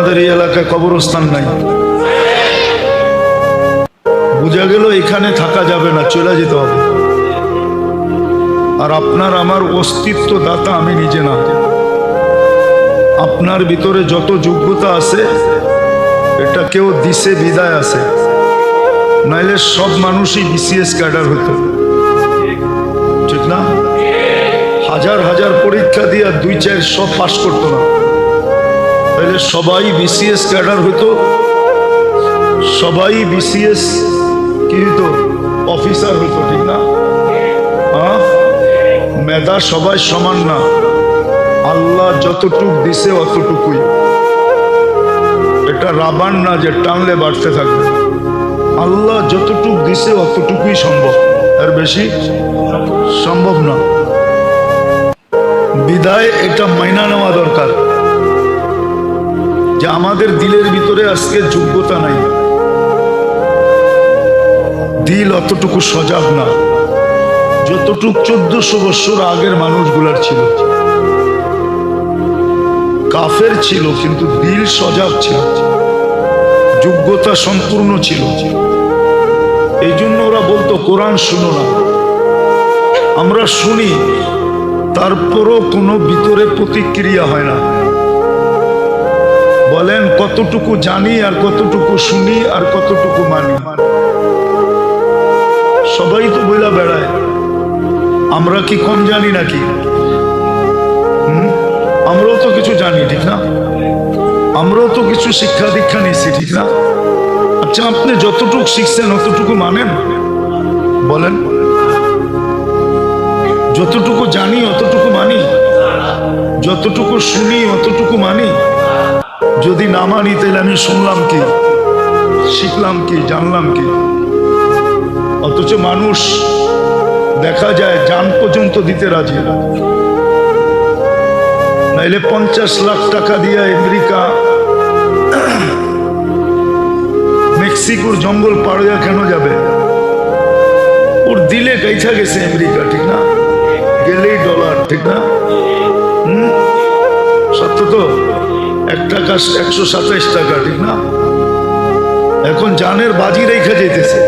আমাদের এই এলাকায় কবরস্থান নাই, বুঝা গেল এখানে থাকা যাবে না, চলে যেতে হবে। আর আপনার আমার অস্তিত্ব দাতা আমি নিজে না। আপনার ভিতরে যত যোগ্যতা আছে এটা কেউ দিছে বিদায় আছে, নাইলে সব মানুষই বিসিএস ক্যাডার হতো, ঠিক না? হাজার হাজার পরীক্ষা দিয়ে 2-4 সব পাস করতো না, তাহলে সবাই বিসিএস ক্যাডার হতো, সবাই বিসিএস কি হতো, অফিসার হতো, ঠিক না? হ্যাঁ, মেধা সবাই সমান না, আল্লাহ যতটুক দিছে অতটুকুই। এটা রাবার না যে টানলে বাড়তে থাকবে, আল্লাহ যতটুক দিছে অতটুকুই সম্ভব, আর বেশি সম্ভব না। বিদায় এটা মাইনা নেওয়া দরকার যে আমাদের দিলের ভিতরে আজকে যোগ্যতা নাই, দিল অতটুকু সজাগ না যতটুক 1400 বছর আগের মানুষগুলার ছিল। কাফের ছিল কিন্তু দিল সজাগ ছিল, যোগ্যতা সম্পূর্ণ ছিল। এই জন্য ওরা বলতো কোরআন শুনো না। আমরা শুনি, তারপরও কোনো ভিতরে প্রতিক্রিয়া হয় না। বলেন কতটুকু জানি আর কতটুকু শুনি আর কতটুকু মানি? সবাই তো বইলা বেড়ায়, আমরা কি কম জানি নাকি? আমরাও তো কিছু জানি, ঠিক না? আমরাও তো কিছু শিক্ষা দীক্ষা নিচ্ছি, ঠিক না? আচ্ছা, আপনি যতটুকু শিখছেন অতটুকু মানেন? বলেন, যতটুকু জানি অতটুকু মানি, যতটুকু শুনি অতটুকু মানি? যদি না মানি তাহলে আমি শুনলাম কি, শিখলাম কি, জানলাম কি? অথচ মানুষ দেখা যায় জান পর্যন্ত দিতে রাজি, নাইলে 50 লাখ টাকা দিয়ে আমেরিকা মেক্সিকোর জঙ্গল পার হইয়া কেন যাবে? ওর দিলে গাইছা গেছে আমেরিকা, ঠিক না? গেলেই ডলার, ঠিক না? সত্য তো? 1 টাকা 127 টাকা, ঠিক না? এখন জানের বাজি রেখা যেতেছে।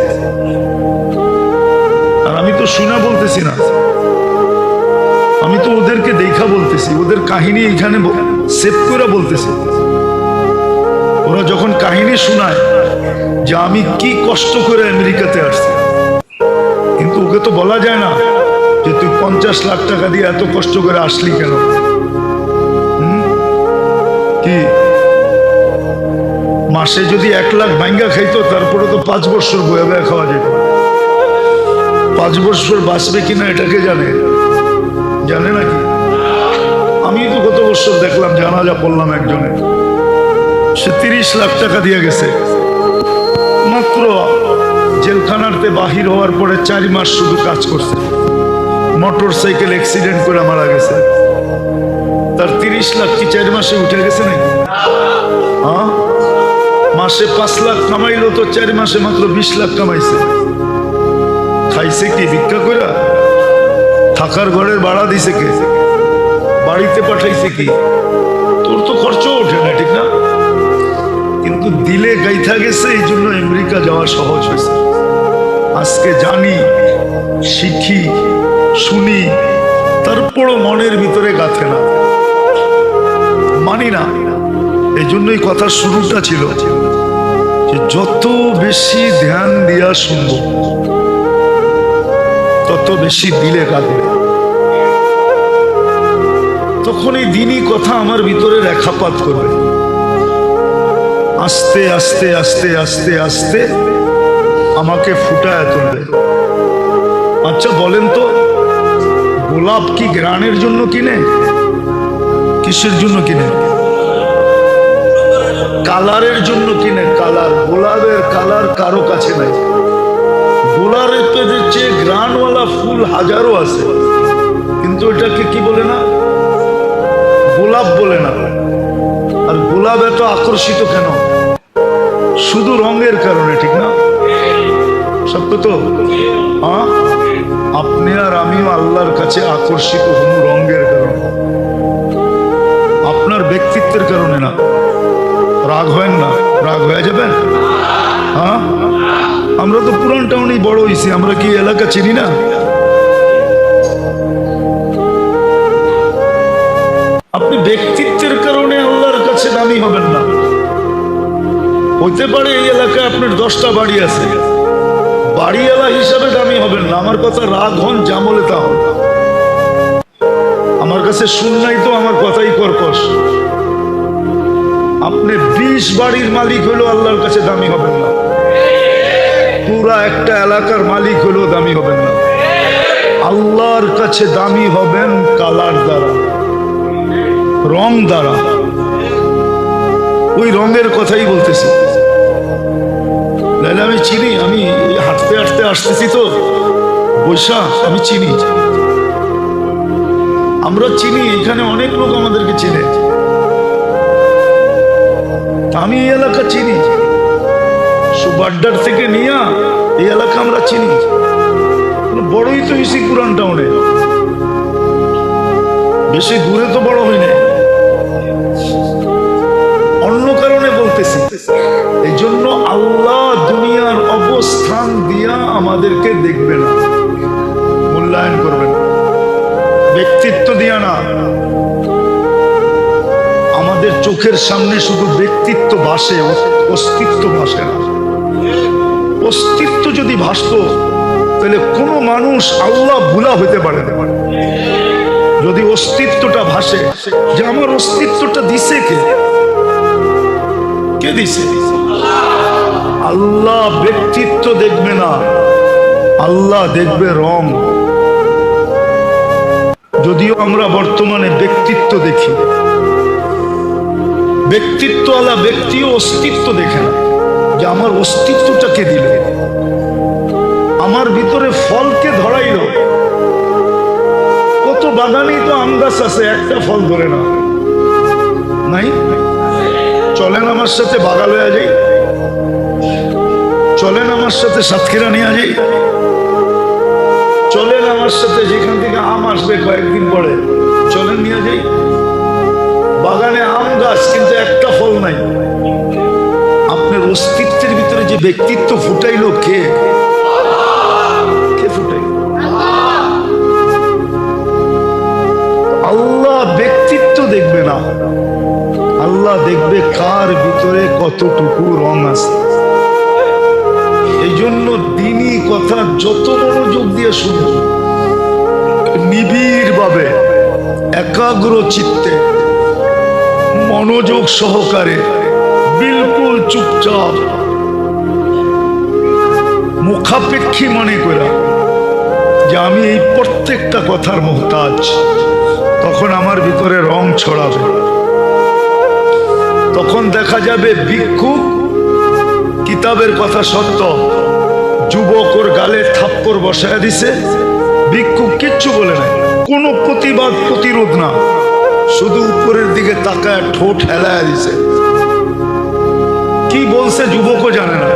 আর আমি তো শুনা বলতেছি না, আমি তো ওদেরকে দেখা বলতেছি, ওদের কাহিনী এখানে সেভ করে বলতেছি। ওরা যখন কাহিনী শোনায় যে আমি কি কষ্ট করে আমেরিকাতে আসছি, কিন্তু ওকে তো বলা যায় না যে তুই 50 লাখ টাকা দিয়ে এত কষ্ট করে আসলি কেন? কি মাসে যদি 1 লাখ ভাঙ্গা খাইতো তারপরে তো 5 বছর বয়ে বয়ে খাওয়া যেত। 5 বছর বাঁচবে কিনা এটাকে জানে, জানে নাকি? আমি তো গত বছর দেখলাম, জানাজা পড়লাম একজনের, সে 30 লাখ টাকা দিয়ে গেছে, মাত্র জেলখানাতে বাহির হওয়ার পরে 4 মাস শুধু কাজ করছে, মোটর সাইকেল অ্যাক্সিডেন্ট করে মারা গেছে। তার 30 লাখ কি 4 মাসে উঠে গেছে নাকি? হ্যাঁ, মাসে 5 লাখ কামাইলো তো 4 মাসে মাত্র 20 লাখ কামাইছে। খাইছে কি ভিক্ষা করে? থাকার ঘরের ভাড়া দিছে কে? বাড়িতে পাঠাইছে কি? তোর তো খরচ ওঠে না, ঠিক না? কিন্তু দিলে গাইথা গেছে, এই জন্য আমেরিকা যাওয়া সহজ হয়েছে। আজকে জানি, শিখি, শুনি, তারপরও মনের ভিতরে গাঁথে না, মানি না। এই জন্যই কথা শুরুটা ছিল যে যত বেশি ধ্যান দিয়া শুনবো তত বেশি দিলে গাঁথবে। তখন এই দিনই কথা আমার ভিতরে রেখাপাত করবে, আস্তে আস্তে আস্তে আস্তে আস্তে আমাকে ফুটায় তুলবে। আচ্ছা বলেন তো, গোলাপ কি গ্রানের জন্য কিনে? কিসের জন্য কিনে? কালারের জন্য কিনে। কালার, গোলাপের কালার কারো কাছে নাই। গোলাপের চেয়ে গ্রানওয়ালা ফুল হাজারো আছে, কিন্তু এটাকে কি বলে না? গোলাপ বলে না। আর গোলাপ এত আকর্ষিত কেন? শুধু রঙের কারণে, ঠিক না? সত্য তো? হ্যাঁ, আপনি আর আমিও আল্লাহর কাছে আকর্ষিত হন রঙের কারণে, আপনার ব্যক্তিত্বের কারণে না। আর রাগ হয় না? রাগ হয়ে যাবেন? হ্যাঁ, আমরা তো পুরান টাউনেই বড় হয়েছি, আমরা কি এলাকা চিনি না? আপনি ব্যক্তিত্বের কারণে আল্লাহর কাছে দামি হবেন না। হইতে পারে এই এলাকায় আপনার 10টা বাড়ি আছে, বাড়িওয়ালা হিসাবে দামি হবেন না। আমার কথা রাগ হন, জামলে তা হন। আমার কাছে শুন নাই তো আমার কথাই কর্কশ। আপনি 20 বাড়ির মালিক হলেও আল্লাহর কাছে দামি হবেন না। পুরা একটা এলাকার মালিক হলেও দামি হবেন না। আল্লাহর কাছে দামি হবেন কালার দ্বারা, রং দ্বারা। ওই রঙের কথাই বলতেছি। নাহলে আমি চিনি, আমি হাঁটতে হাঁটতে আসতেছি তো বৈশা, আমি চিনি, আমরা চিনি, এখানে অনেক লোক আমাদেরকে চিনে। আমি এই এলাকা চিনি, সুবাড্ডার থেকে নিয়ে এই এলাকা আমরা চিনি। বড়ই তো হয়েছি পুরান টাউনে, বেশি দূরে তো বড় হই নাই। অন্য কারণে বলতেছি, এই জন্য আল্লাহ দুনিয়ার অবস্থান দিয়া আমাদেরকে দেখবে না, মূল্যায়ন করবে না, ব্যক্তিত্ব দিয়া না। আমাদের চোখের সামনে শুধু ব্যক্তিত্ব ভাসে, অস্তিত্ব ভাসে না। অস্তিত্ব যদি ভাসত তাহলে কোনো মানুষ আল্লাহ ভুলা হইতে পারে না। যদি অস্তিত্বটা ভাসে, যে আমার অস্তিত্বটা দিছে কে, কে দিছে? আল্লাহ ব্যক্তিত্ব দেখবে না, আল্লাহ দেখবে রং। যদিও আমরা বর্তমানে ব্যক্তিত্ব দেখি, ব্যক্তিত্বওয়ালা ব্যক্তিও অস্তিত্ব দেখে না, যে আমার অস্তিত্বটা কে দিল, আমার ভিতরে ফলকে ধরাইল। কত বাগানেই তো আম গাছ আছে, একটা ফল ধরে না, নাই? চলেন আমার সাথে বাগালে যাই, চলেন আমার সাথে সাতক্ষীরা নিয়ে যাই, চলেন আমার সাথে যেখান থেকে আম আসবে কয়েকদিন পরে, চলেন নিয়ে যাই। বাগানে আম গাছ, কিন্তু একটা ফল নাই। আপনার অস্তিত্বের ভিতরে যে ব্যক্তিত্ব ফুটাইলো কে? কে ফুটাইল? আল্লাহ ব্যক্তিত্ব দেখবে না, আল্লাহ দেখবে কার ভিতরে কতটুকু রং আছে। এই জন্য দিনই কথা যত মনোযোগ দিয়ে শুনব, নিবিড় ভাবে, একাগ্র চিত্তে, মনোযোগ সহকারে, বিলকুল চুপচাপ, মুখাপেক্ষী মনে করা যে আমি এই প্রত্যেকটা কথার মোহতাজ, তখন আমার ভিতরে রং ছড়াবে। তখন দেখা যাবে ভিক্ষুক কিতাবের কথা সত্য, যুবক ওর গালে থাপ্পড় বসায় দিছে, ভিক্ষুক কিচ্ছু বলে নাই, কোনো প্রতিবাদ প্রতিরোধ না, শুধু উপরের দিকে তাকায় ঠোঁট হেলায় দিছে। কি বলছে যুবকও জানে না,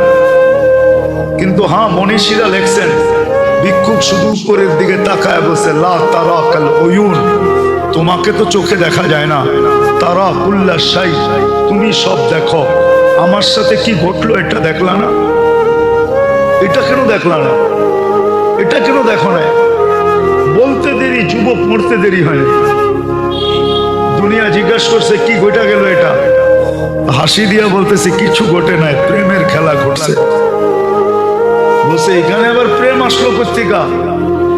কিন্তু হ্যাঁ মনীষীরা লেখছেন ভিক্ষুক শুধু উপরের দিকে তাকায় বলছে, লা তারা কাল উয়ুন, তোমাকে তো চোখে দেখা যায় না, তারা কুল্লা শাই, তুমি সব দেখো, আমার সাথে কি ঘটলো এটা দেখলা না, এটা কেন দেখলা না, এটা কেন দেখো না? বলতে দেরি, যুবক মরতে দেরি হয় না। দুনিয়া জিজ্ঞাসা করছে কি ঘটা গেল, এটা হাসি দিয়া বলতেছে কিছু ঘটে নাই, প্রেমের খেলা ঘটছে। বলছে এখানে আবার প্রেম আসলো কোত্থেকা?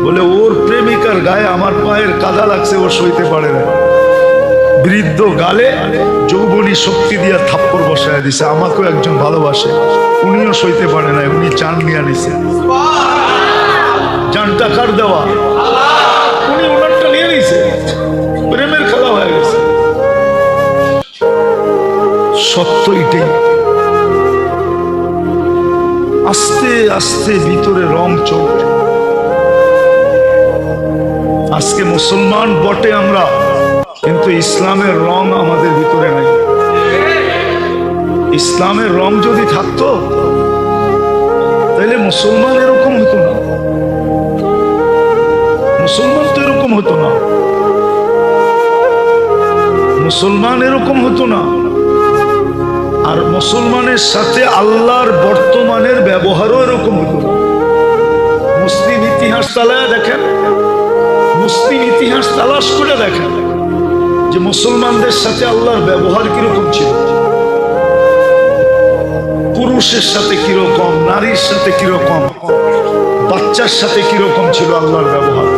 বলে ওর প্রেমিকার গায়ে আমার পায়ের কাদা লাগছে, ও সইতে পারে না। বৃদ্ধ গালে যৌবনী শক্তি দিয়া থাপ্পড় বসায় দিছে। আমাকেও একজন ভালোবাসে, উনিও সইতে পারে না, উনি চান নিয়ে নিছে। জানটা কার দেওয়া? উনি ওনারটা নিয়ে নিছে, প্রেমের খেলা হয়ে গেছে। সত্য এটাই। আস্তে আস্তে ভিতরে রং চলবে। আজকে মুসলমান বটে আমরা, কিন্তু ইসলামের রং আমাদের ভিতরে নাই। ইসলামের রং যদি থাকতো তাহলে মুসলমান এরকম হতো না, মুসলমান তো এরকম হতো না, মুসলমান এরকম হতো না। আর মুসলমানের সাথে আল্লাহর বর্তমানের ব্যবহারও এরকম হতো। মুসলিম ইতিহাস তালায় দেখেন, মুসলিম ইতিহাস তালাশ করে দেখেন যে মুসলমানদের সাথে আল্লাহর ব্যবহার কিরকম ছিল। পুরুষের সাথে কিরকম, নারীর সাথে কিরকম, বাচ্চার সাথে কিরকম ছিল আল্লাহর ব্যবহার।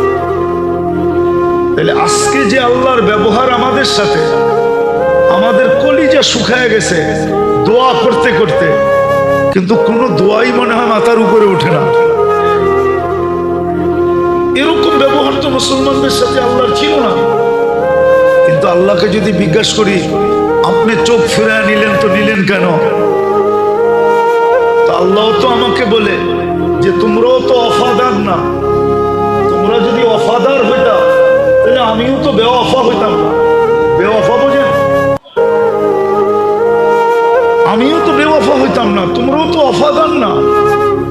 তাহলে আজকে যে আল্লাহর ব্যবহার আমাদের সাথে, আমাদের কলিজা শুকায় গেছে দোয়া করতে করতে, কিন্তু কোনো দোয়াই মনে হয় মাথার উপরে ওঠে না। এরকম ব্যবহার তো মুসলমানদের সাথে আল্লাহর ছিল না। কিন্তু আল্লাহকে যদি জিজ্ঞাসা করি, আপনি চোখ ফিরায় নিলেন তো নিলেন কেন? আল্লাহ তো আমাকে বলে যে তোমরাও তো অফাদার না, তোমরা যদি অফাদার হইতাম তাহলে আমিও তো বেওয়াফা হইতাম না। বেওয়াফা বোঝেন? আমিও তো বেওয়াফা হইতাম না, তোমরাও তো অফাদার না।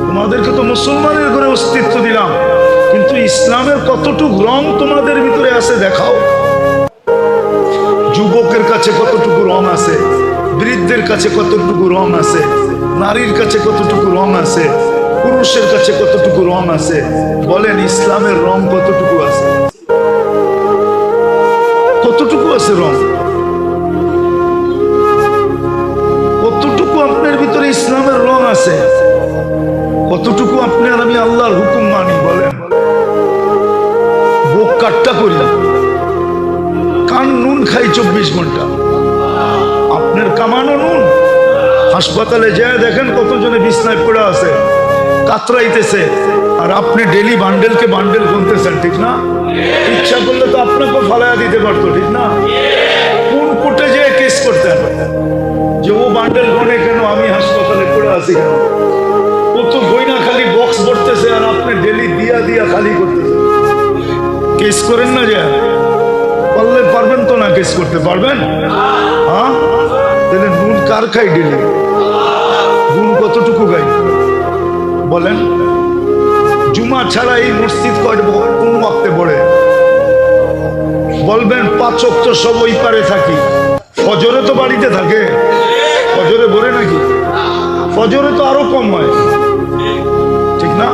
তোমাদেরকে তো মুসলমানের ঘরে অস্তিত্ব দিলাম, কিন্তু ইসলামের কতটুকু রং তোমাদের ভিতরে আছে দেখাও। যুবকের কাছে কতটুকু রং আছে, বৃদ্ধের কাছে কতটুকু রং আছে, নারীর কাছে কতটুকু রং আছে, পুরুষের কাছে কতটুকু রং আছে। বলেন ইসলামের রং কতটুকু আছে? কতটুকু আছে রং? কতটুকু আপনার ভিতরে ইসলামের রং আছে? কতটুকু আপনি আর আমি আল্লাহর হুকুম মানি? বলেন। বুক কাট্টা করি, কান নুন খাই 24 ঘন্টা। আপনার কামানো নুন। হাসপাতালে যায় দেখেন কতজনে বিছনায় পড়ে আছে, কাতরাইতেছে, আর আপনি ডেলি বান্ডেলকে বান্ডেল গুনতেছেন, ঠিক না? ইচ্ছা করলে তো আপনাকে ফালায়া দিতে পারতো, ঠিক না? কোন কোর্টে যেয়ে কেস করতেন যে ও বান্ডেল গনে কেন, আমি হাসপাতালে পড়ে আছি কেন? ও তো গয়না খালি বক্স ভরতেছে আর আপনি ডেলি দিয়া দিয়া খালি করতেছেন। কেস করেন না? যে পারলে পারবেন তো না, কেস করতে পারবেন? হ্যাঁ, তাহলে নুন কার খাই ডেলি? গুণ কতটুকু গাই বলেন? জুমা ছাড়া এই মসজিদ কোন ওয়াক্তে পড়ে? বলবেন 5 ওয়াক্ত সব ওই পারে থাকি। ফজরে তো বাড়িতে থাকে, ফজরে ভরে নাকি? ফজরে তো আরো কম হয়, ঠিক না?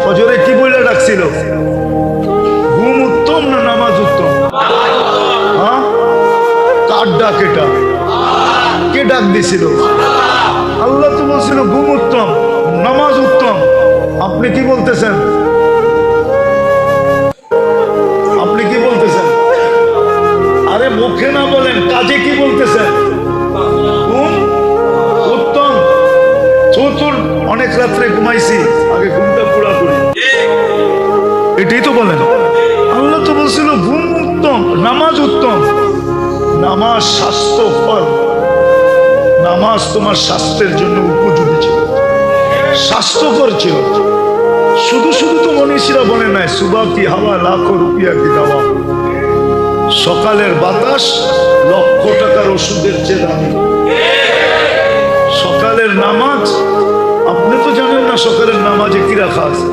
ফজরে কি বলে ডাকছিল? ঘুম উত্তম না নামাজ উত্তম? হ্যাঁ, কার ডাক এটা? কে ডাক দিছিল? আল্লাহ তো বলছিল ঘুম উত্তম, নামাজ উত্তম। আপনি কি বলতেছেন? আপনি কি বলতেছেন? আরে মুখে না বলেন, কাজে কি বলতেছেন? ঘুম উত্তম। চতুর অনেক রাত্রে ঘুমাইছি, আগে ঘুমটা পুরা করি, এটাই তো বলেন। আল্লাহ তো বলছিল ঘুম উত্তম, নামাজ উত্তম। নামাজ স্বাস্থ্যকর, নামাজ তোমার স্বাস্থ্যের জন্য উপযোগী ছিল, স্বাস্থ্যকর ছিল। শুধু শুধু তো মনীষীরা বলে নাই সুবা কি হাওয়া লাখো রুপিয়া কি দাওয়া। সকালের বাতাস লক্ষ টাকার ওষুধের চেয়ে দামি। সকালের নামাজ, আপনি তো জানেন না সকালের নামাজে কি রাখা আছে।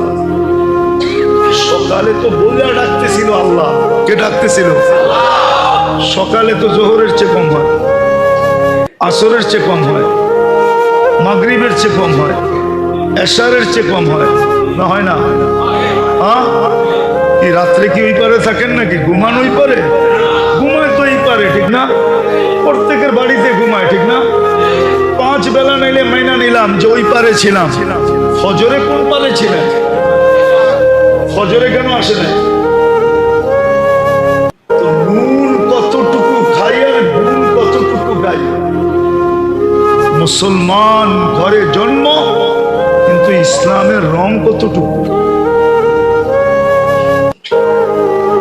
সকালে তো বলে ডাকতেছিল আল্লাহ। কে ডাকতেছিল? সকালে তো জোহরের চেয়ে কম হয়, আসরের চেয়ে কম হয়, মাগরিবের চেয়ে কম হয়, এশারের চেয়ে কম হয়, না হয় না? হ্যাঁ, কি রাত্রে কি ওই পারে থাকেন নাকি? ঘুমানোই পারে? ঘুমায় তো এই পারে, ঠিক না? প্রত্যেকের বাড়িতে ঘুমায়, ঠিক না? 5 বেলা নাইলে মাইনা নিলাম যে ওই পারে ছিলাম। ফজরে কোন পারে ছিলেন? ফজরে কেন আসে না? তো নুন কতটুকু খাই আর গুণ কতটুকু গাই। মুসলমান ঘরে জন্ম, কিন্তু ইসলামের রং কতটুকু?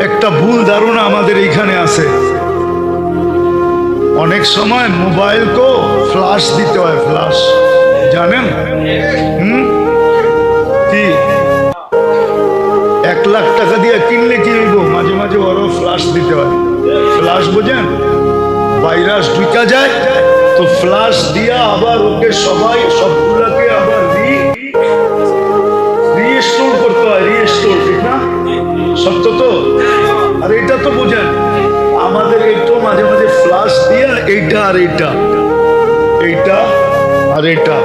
একটা ভুল ধারণা আমাদের এইখানে আছে। অনেক সময় মোবাইলকেও ফ্লাশ দিতে হয়, ফ্লাশ, জানেন? কি 1 লাখ টাকা দিয়ে কিনলে কি হইব? মাঝে মাঝে ওরও ফ্লাশ দিতে হয়। ফ্লাশ বোঝেন? ভাইরাস ঢুকা যায় তো ফ্লাশ দিয়া আবার ওকে সবাই সবগুলাকে আবার রিস্টোর করতে হয়, রিস্টোর, ঠিক না? সত্য তো? আর এটা তো বোঝেন, আমাদের একটু মাঝে মাঝে ফ্লাশ দিয়া এইটা আর এইটা আর এটা